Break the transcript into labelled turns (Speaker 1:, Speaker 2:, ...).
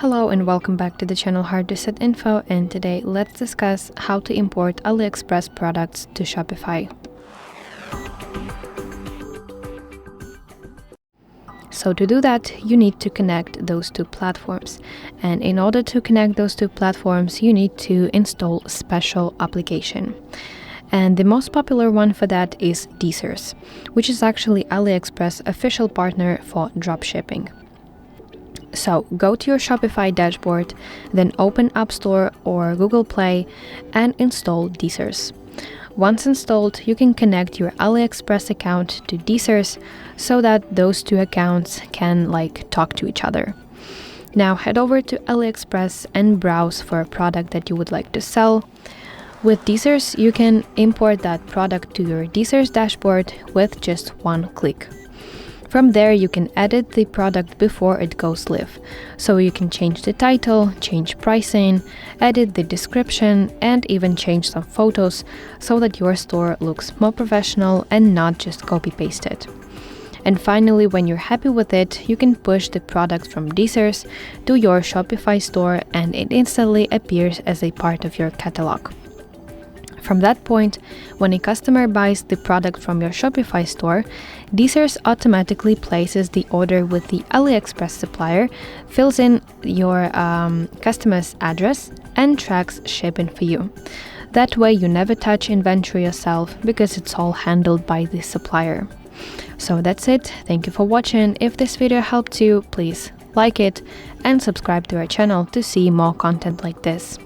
Speaker 1: Hello and welcome back to the channel hardreset.info, and today let's discuss how to import AliExpress products to Shopify. So to do that, you need to connect those two platforms. And in order to connect those two platforms, you need to install a special application. And the most popular one for that is Deezers, which is actually AliExpress official partner for dropshipping. So go to your Shopify dashboard, then open App Store or Google Play and install Deezers. Once installed, you can connect your AliExpress account to Deezers so that those two accounts can talk to each other. Now head over to AliExpress and browse for a product that you would like to sell. With Deezers, you can import that product to your Deezers dashboard with just one click. From there, you can edit the product before it goes live. So you can change the title, change pricing, edit the description, and even change some photos so that your store looks more professional and not just copy-pasted. And finally, when you're happy with it, you can push the product from Deezers to your Shopify store and it instantly appears as a part of your catalog. From that point, when a customer buys the product from your Shopify store, Deezers automatically places the order with the AliExpress supplier, fills in your customer's address, and tracks shipping for you. That way, you never touch inventory yourself because it's all handled by the supplier. So that's it. Thank you for watching. If this video helped you, please like it and subscribe to our channel to see more content like this.